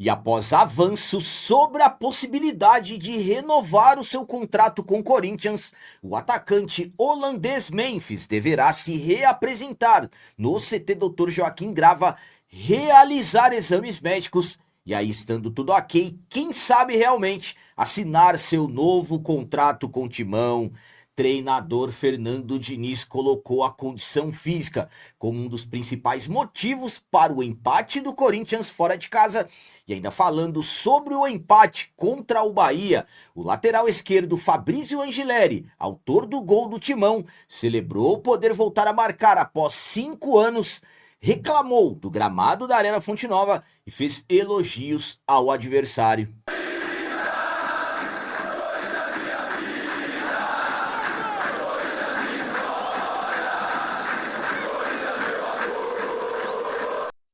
E após avanços sobre a possibilidade de renovar o seu contrato com o Corinthians, o atacante holandês Memphis deverá se reapresentar no CT Dr. Joaquim Grava, realizar exames médicos e aí, estando tudo ok, quem sabe realmente assinar seu novo contrato com o Timão. Treinador Fernando Diniz colocou a condição física como um dos principais motivos para o empate do Corinthians fora de casa. E ainda falando sobre o empate contra o Bahia, o lateral esquerdo Fabrício Angileri, autor do gol do Timão, celebrou poder voltar a marcar após 5 anos, reclamou do gramado da Arena Fonte Nova e fez elogios ao adversário.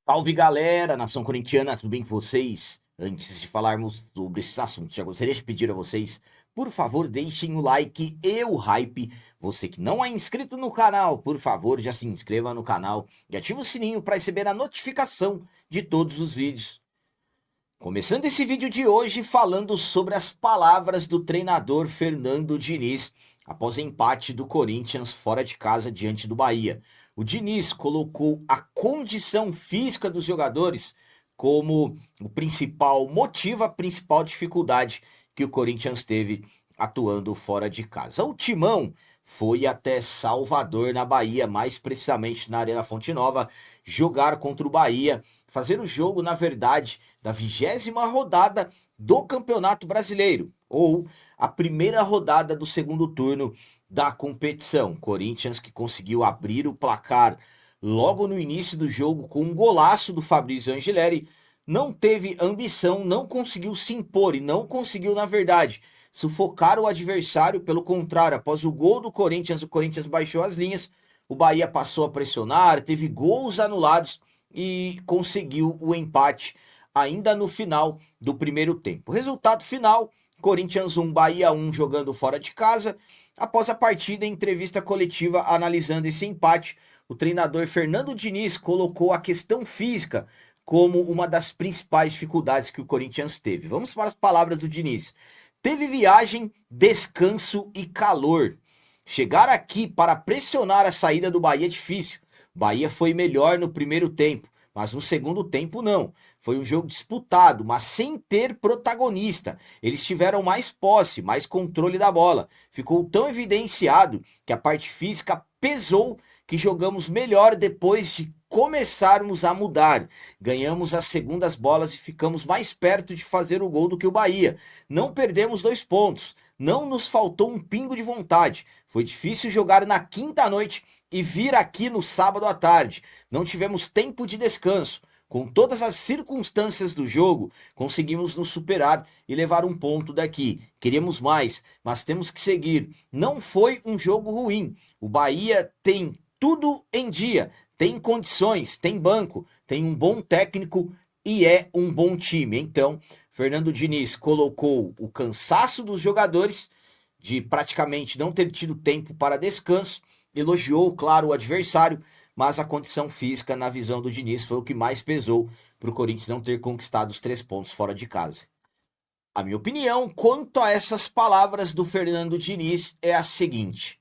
Salve galera, nação corintiana, tudo bem com vocês? Antes de falarmos sobre esses assuntos, já gostaria de pedir a vocês, por favor, deixem o like e o hype. Você que não é inscrito no canal, por favor, já se inscreva no canal e ative o sininho para receber a notificação de todos os vídeos. Começando esse vídeo de hoje falando sobre as palavras do treinador Fernando Diniz após o empate do Corinthians fora de casa diante do Bahia. O Diniz colocou a condição física dos jogadores como o principal motivo, a principal dificuldade que o Corinthians teve atuando fora de casa. O Timão foi até Salvador, na Bahia, mais precisamente na Arena Fonte Nova, jogar contra o Bahia, fazer o jogo, na verdade, da 20ª rodada do Campeonato Brasileiro, ou a primeira rodada do segundo turno da competição. Corinthians que conseguiu abrir o placar logo no início do jogo com um golaço do Fabrício Angileri, não teve ambição, não conseguiu se impor e não conseguiu, na verdade, sufocar o adversário. Pelo contrário, após o gol do Corinthians, o Corinthians baixou as linhas, o Bahia passou a pressionar, teve gols anulados e conseguiu o empate ainda no final do primeiro tempo. Resultado final: Corinthians 1, Bahia 1, jogando fora de casa. Após a partida, em entrevista coletiva analisando esse empate, o treinador Fernando Diniz colocou a questão física como uma das principais dificuldades que o Corinthians teve. Vamos para as palavras do Diniz. Teve viagem, descanso e calor. Chegar aqui para pressionar a saída do Bahia é difícil. Bahia foi melhor no primeiro tempo, mas no segundo tempo não. Foi um jogo disputado, mas sem ter protagonista. Eles tiveram mais posse, mais controle da bola. Ficou tão evidenciado que a parte física pesou, que jogamos melhor depois de começarmos a mudar. Ganhamos as segundas bolas e ficamos mais perto de fazer o gol do que o Bahia. Não perdemos 2 pontos. Não nos faltou um pingo de vontade. Foi difícil jogar na quinta noite e vir aqui no sábado à tarde. Não tivemos tempo de descanso. Com todas as circunstâncias do jogo, conseguimos nos superar e levar um ponto daqui. Queríamos mais, mas temos que seguir. Não foi um jogo ruim. O Bahia tem tudo em dia. Tem condições, tem banco, tem um bom técnico e é um bom time. Então, Fernando Diniz colocou o cansaço dos jogadores de praticamente não ter tido tempo para descanso, elogiou, claro, o adversário, mas a condição física, na visão do Diniz, foi o que mais pesou para o Corinthians não ter conquistado os 3 pontos fora de casa. A minha opinião quanto a essas palavras do Fernando Diniz é a seguinte: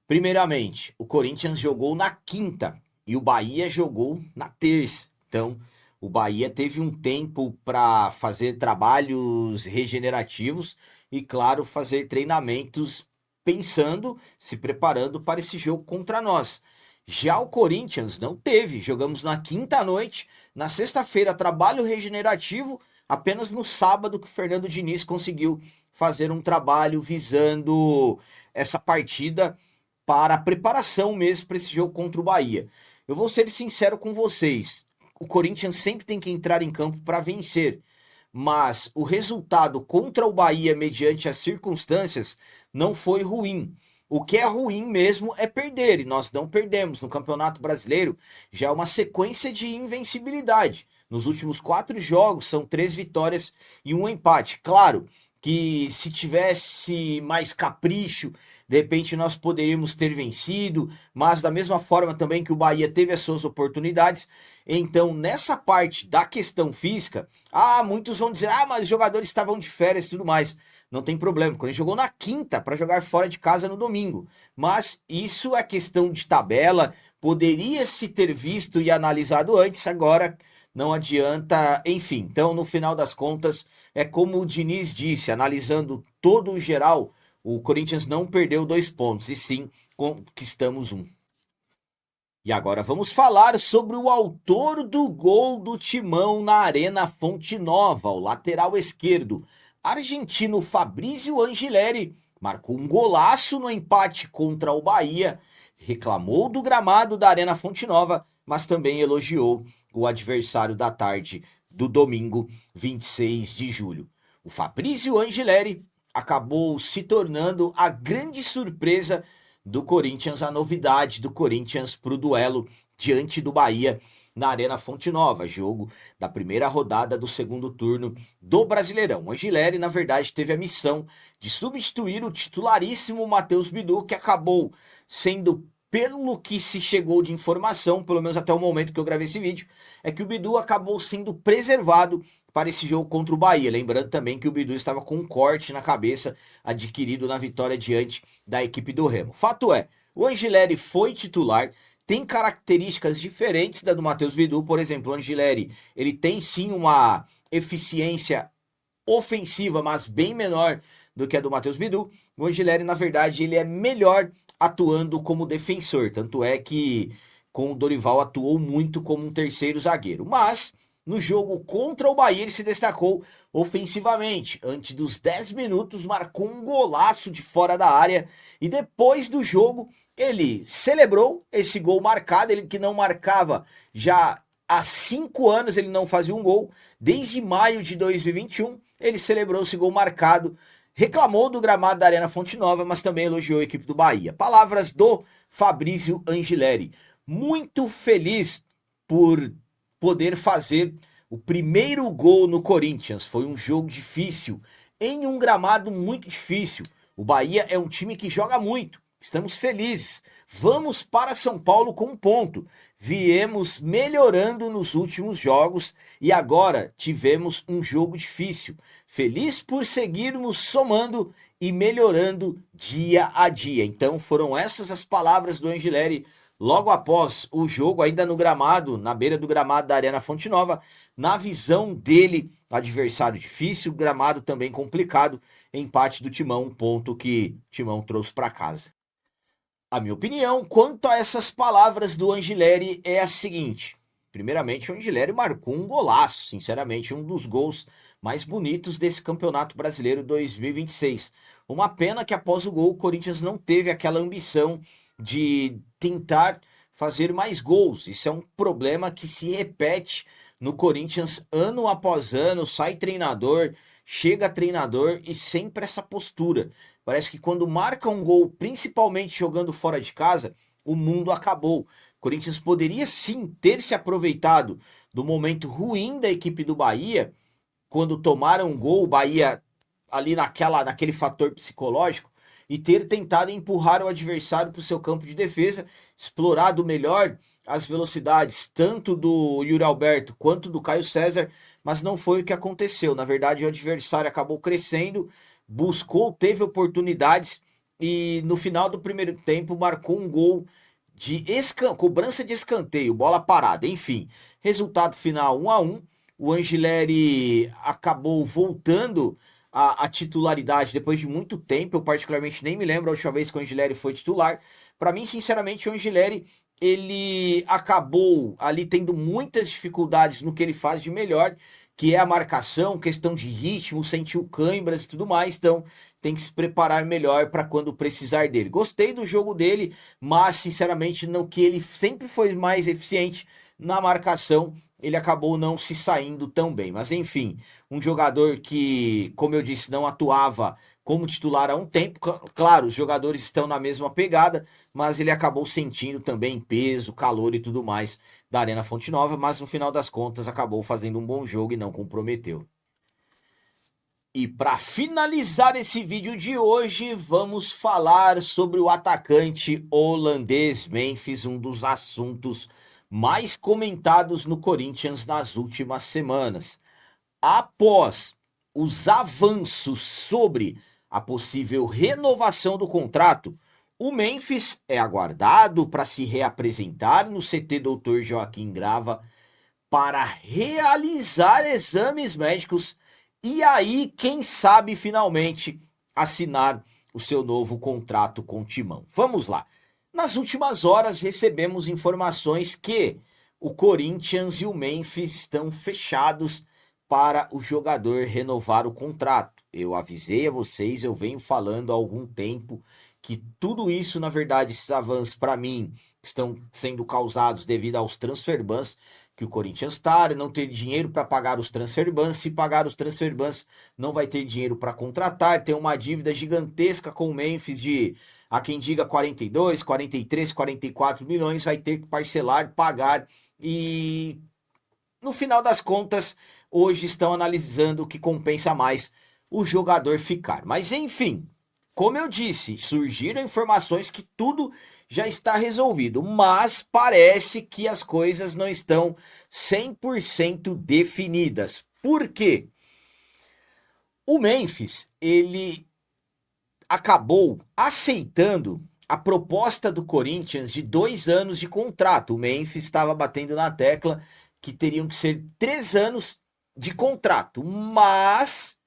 primeiramente, o Corinthians jogou na quinta e o Bahia jogou na terça. Então, o Bahia teve um tempo para fazer trabalhos regenerativos e, claro, fazer treinamentos pensando, se preparando para esse jogo contra nós. Já o Corinthians não teve. Jogamos na quinta noite, na sexta-feira, trabalho regenerativo. Apenas no sábado que o Fernando Diniz conseguiu fazer um trabalho visando essa partida para a preparação mesmo para esse jogo contra o Bahia. Eu vou ser sincero com vocês, o Corinthians sempre tem que entrar em campo para vencer, mas o resultado contra o Bahia, mediante as circunstâncias, não foi ruim. O que é ruim mesmo é perder, e nós não perdemos. No Campeonato Brasileiro já é uma sequência de invencibilidade. Nos últimos 4 jogos são 3 vitórias e um empate. Claro que se tivesse mais capricho de repente nós poderíamos ter vencido, mas da mesma forma também que o Bahia teve as suas oportunidades. Então, nessa parte da questão física, muitos vão dizer, mas os jogadores estavam de férias e tudo mais. Não tem problema, quando ele jogou na quinta para jogar fora de casa no domingo. Mas isso é questão de tabela, poderia se ter visto e analisado antes, agora não adianta, enfim. Então, no final das contas, é como o Diniz disse, analisando todo o geral, o Corinthians não perdeu 2 pontos, e sim conquistamos um. E agora vamos falar sobre o autor do gol do Timão na Arena Fonte Nova, o lateral esquerdo. Argentino Fabrício Angileri marcou um golaço no empate contra o Bahia, reclamou do gramado da Arena Fonte Nova, mas também elogiou o adversário da tarde do domingo, 26 de julho. O Fabrício Angileri acabou se tornando a grande surpresa do Corinthians, a novidade do Corinthians para o duelo diante do Bahia na Arena Fonte Nova, jogo da primeira rodada do segundo turno do Brasileirão. O Angileri, na verdade, teve a missão de substituir o titularíssimo Matheus Bidu, que acabou sendo, pelo que se chegou de informação, pelo menos até o momento que eu gravei esse vídeo, é que o Bidu acabou sendo preservado para esse jogo contra o Bahia. Lembrando também que o Bidu estava com um corte na cabeça adquirido na vitória diante da equipe do Remo. Fato é, o Angileri foi titular, tem características diferentes da do Matheus Bidu. Por exemplo, o Angileri, ele tem sim uma eficiência ofensiva, mas bem menor do que a do Matheus Bidu. O Angileri, na verdade, ele é melhor atuando como defensor, tanto é que com o Dorival atuou muito como um terceiro zagueiro. Mas no jogo contra o Bahia ele se destacou ofensivamente. Antes dos 10 minutos marcou um golaço de fora da área e depois do jogo ele celebrou esse gol marcado, ele que não marcava já há 5 anos, ele não fazia um gol, desde maio de 2021 ele celebrou esse gol marcado, reclamou do gramado da Arena Fonte Nova, mas também elogiou a equipe do Bahia. Palavras do Fabrício Angileri. Muito feliz por poder fazer o primeiro gol no Corinthians. Foi um jogo difícil, em um gramado muito difícil. O Bahia é um time que joga muito. Estamos felizes. Vamos para São Paulo com um ponto. Viemos melhorando nos últimos jogos e agora tivemos um jogo difícil. Feliz por seguirmos somando e melhorando dia a dia. Então foram essas as palavras do Angileri logo após o jogo, ainda no gramado, na beira do gramado da Arena Fonte Nova. Na visão dele, adversário difícil, gramado também complicado, empate do Timão, um ponto que o Timão trouxe para casa. A minha opinião quanto a essas palavras do Angileri é a seguinte. Primeiramente, o Angileri marcou um golaço, sinceramente, um dos gols mais bonitos desse Campeonato Brasileiro 2026. Uma pena que após o gol o Corinthians não teve aquela ambição de tentar fazer mais gols. Isso é um problema que se repete no Corinthians ano após ano, sai treinador, chega treinador e sempre essa postura. Parece que quando marca um gol, principalmente jogando fora de casa, o mundo acabou. O Corinthians poderia sim ter se aproveitado do momento ruim da equipe do Bahia, quando tomaram um gol, o Bahia ali naquele fator psicológico, e ter tentado empurrar o adversário para o seu campo de defesa, explorado melhor as velocidades tanto do Yuri Alberto quanto do Caio César, mas não foi o que aconteceu. Na verdade, o adversário acabou crescendo, buscou, teve oportunidades e no final do primeiro tempo marcou um gol de cobrança de escanteio, bola parada, enfim. Resultado final 1-1. O Angileri acabou voltando a titularidade depois de muito tempo. Eu particularmente nem me lembro a última vez que o Angileri foi titular. Para mim, sinceramente, o Angileri ele acabou ali tendo muitas dificuldades no que ele faz de melhor, que é a marcação, questão de ritmo, sentiu câimbras e tudo mais. Então tem que se preparar melhor para quando precisar dele. Gostei do jogo dele, mas sinceramente no que ele sempre foi mais eficiente na marcação, ele acabou não se saindo tão bem. Mas enfim, um jogador que, como eu disse, não atuava como titular há um tempo. Claro, os jogadores estão na mesma pegada, mas ele acabou sentindo também peso, calor e tudo mais da Arena Fonte Nova, mas no final das contas acabou fazendo um bom jogo e não comprometeu. E para finalizar esse vídeo de hoje, vamos falar sobre o atacante holandês Memphis, um dos assuntos mais comentados no Corinthians nas últimas semanas. Após os avanços sobre a possível renovação do contrato, o Memphis é aguardado para se reapresentar no CT Dr. Joaquim Grava para realizar exames médicos e aí, quem sabe, finalmente assinar o seu novo contrato com o Timão. Vamos lá. Nas últimas horas recebemos informações que o Corinthians e o Memphis estão fechados para o jogador renovar o contrato. Eu avisei a vocês, eu venho falando há algum tempo que tudo isso, na verdade, esses avanços para mim estão sendo causados devido aos transfer bans que o Corinthians está, não ter dinheiro para pagar os transfer bans, se pagar os transfer bans não vai ter dinheiro para contratar, tem uma dívida gigantesca com o Memphis de, há quem diga 42, 43, 44 milhões, vai ter que parcelar, pagar e no final das contas, hoje estão analisando o que compensa mais o jogador ficar. Mas enfim, como eu disse, surgiram informações que tudo já está resolvido, mas parece que as coisas não estão 100% definidas. Por quê? O Memphis, ele acabou aceitando a proposta do Corinthians de 2 anos de contrato. O Memphis estava batendo na tecla que teriam que ser 3 anos de contrato, mas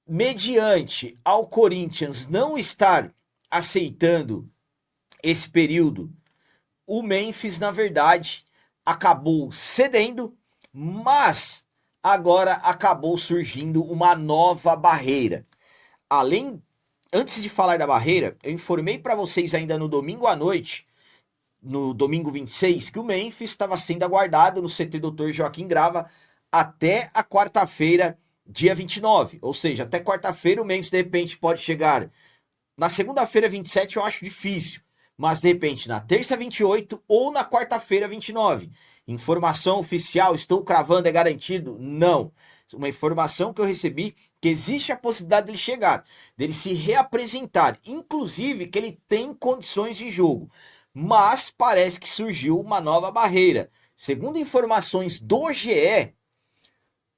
mediante ao Corinthians não estar aceitando esse período, o Memphis, na verdade, acabou cedendo, mas agora acabou surgindo uma nova barreira. Antes de falar da barreira, eu informei para vocês ainda no domingo à noite, no domingo 26, que o Memphis estava sendo aguardado no CT Dr. Joaquim Grava até a quarta-feira, dia 29. Ou seja, até quarta-feira o Memphis de repente pode chegar. Na segunda-feira 27 eu acho difícil, mas de repente na terça 28 ou na quarta-feira 29. Informação oficial, estou cravando, é garantido? Não. Uma informação que eu recebi que existe a possibilidade dele chegar, dele se reapresentar, inclusive que ele tem condições de jogo. Mas parece que surgiu uma nova barreira. Segundo informações do GE,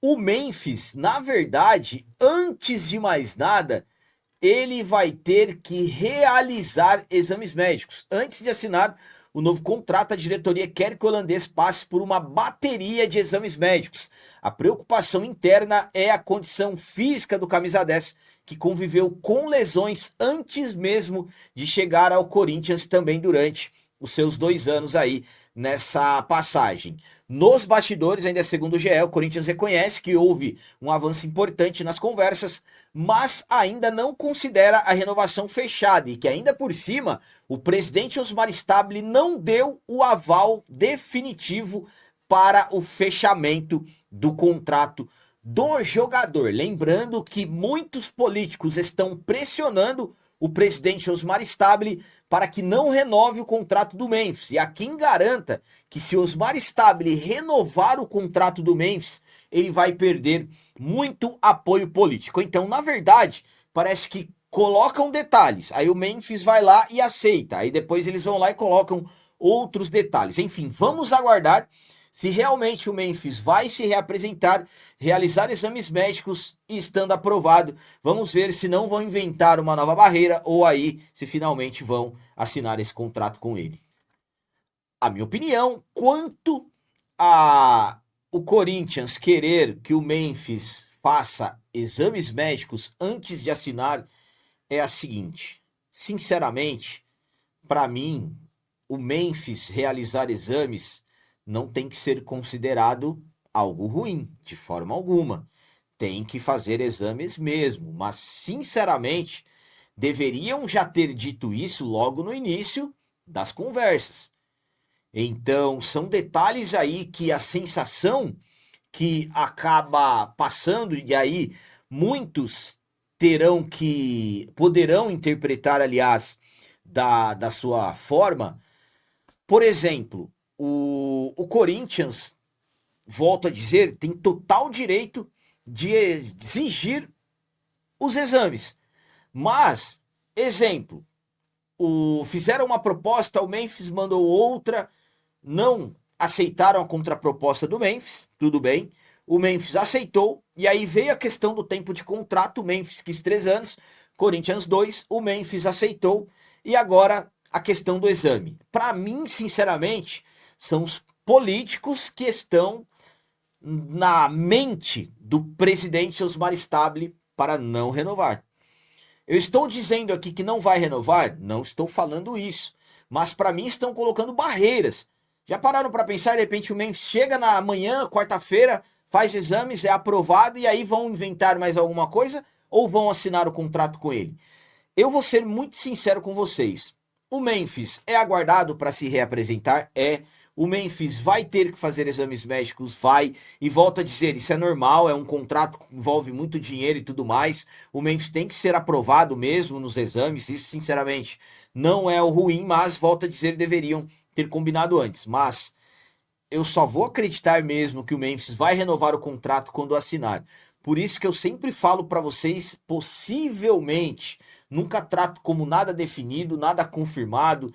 o Memphis, na verdade, antes de mais nada, ele vai ter que realizar exames médicos. Antes de assinar o novo contrato, a diretoria quer que o holandês passe por uma bateria de exames médicos. A preocupação interna é a condição física do camisa 10, que conviveu com lesões antes mesmo de chegar ao Corinthians, também durante os seus 2 anos aí nessa passagem. Nos bastidores, ainda segundo o GE, o Corinthians reconhece que houve um avanço importante nas conversas, mas ainda não considera a renovação fechada e que ainda por cima o presidente Osmar Stabile não deu o aval definitivo para o fechamento do contrato do jogador. Lembrando que muitos políticos estão pressionando o presidente Osmar Stabile para que não renove o contrato do Memphis. E há quem garanta que se Osmar Stabile renovar o contrato do Memphis, ele vai perder muito apoio político. Então, na verdade, parece que colocam detalhes, aí o Memphis vai lá e aceita, aí depois eles vão lá e colocam outros detalhes. Enfim, vamos aguardar se realmente o Memphis vai se reapresentar, realizar exames médicos e estando aprovado, vamos ver se não vão inventar uma nova barreira ou aí se finalmente vão assinar esse contrato com ele. A minha opinião, quanto a o Corinthians querer que o Memphis faça exames médicos antes de assinar é a seguinte: sinceramente, para mim, o Memphis realizar exames não tem que ser considerado algo ruim, de forma alguma. Tem que fazer exames mesmo, mas sinceramente, deveriam já ter dito isso logo no início das conversas. Então, são detalhes aí que a sensação que acaba passando, e aí muitos poderão interpretar, aliás, da sua forma. Por exemplo, o Corinthians, volto a dizer, tem total direito de exigir os exames. Mas, exemplo, fizeram uma proposta, o Memphis mandou outra, não aceitaram a contraproposta do Memphis, tudo bem. O Memphis aceitou, e aí veio a questão do tempo de contrato. O Memphis quis 3 anos, Corinthians 2, o Memphis aceitou, e agora a questão do exame. Para mim, sinceramente, são os políticos que estão na mente do presidente Osmar Stable para não renovar. Eu estou dizendo aqui que não vai renovar? Não estou falando isso. Mas para mim estão colocando barreiras. Já pararam para pensar, de repente o Memphis chega na manhã, quarta-feira, faz exames, é aprovado e aí vão inventar mais alguma coisa ou vão assinar o contrato com ele? Eu vou ser muito sincero com vocês. O Memphis é aguardado para se reapresentar? É. O Memphis vai ter que fazer exames médicos? Vai. E volto a dizer, isso é normal, é um contrato que envolve muito dinheiro e tudo mais. O Memphis tem que ser aprovado mesmo nos exames. Isso, sinceramente, não é o ruim, mas volto a dizer, deveriam ter combinado antes. Mas eu só vou acreditar mesmo que o Memphis vai renovar o contrato quando assinar. Por isso que eu sempre falo para vocês, possivelmente, nunca trato como nada definido, nada confirmado.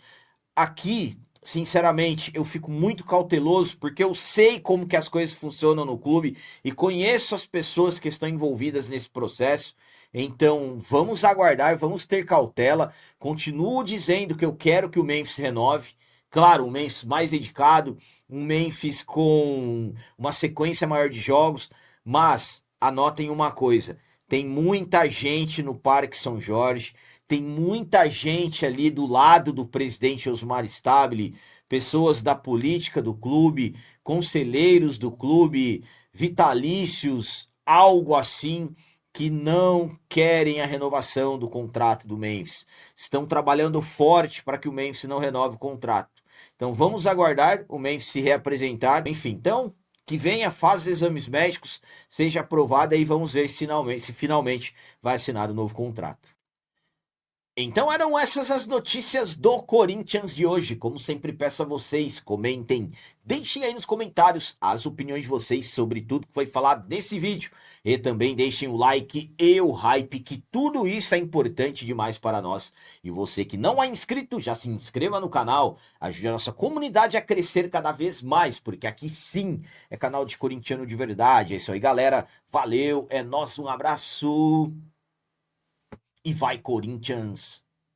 Aqui, sinceramente, eu fico muito cauteloso porque eu sei como que as coisas funcionam no clube e conheço as pessoas que estão envolvidas nesse processo. Então, vamos aguardar, vamos ter cautela. Continuo dizendo que eu quero que o Memphis renove. Claro, um Memphis mais dedicado, um Memphis com uma sequência maior de jogos, mas anotem uma coisa: tem muita gente no Parque São Jorge, tem muita gente ali do lado do presidente Osmar Stabile, pessoas da política do clube, conselheiros do clube, vitalícios, algo assim, que não querem a renovação do contrato do Memphis. Estão trabalhando forte para que o Memphis não renove o contrato. Então vamos aguardar o Memphis se reapresentar. Enfim, então que venha, faz os exames médicos, seja aprovado e vamos ver se finalmente vai assinar o novo contrato. Então eram essas as notícias do Corinthians de hoje. Como sempre peço a vocês, comentem, deixem aí nos comentários as opiniões de vocês sobre tudo que foi falado nesse vídeo. E também deixem o like e o hype, que tudo isso é importante demais para nós. E você que não é inscrito, já se inscreva no canal, ajude a nossa comunidade a crescer cada vez mais, porque aqui sim é canal de corintiano de verdade. É isso aí, galera. Valeu, é nosso, um abraço. E vai, Corinthians!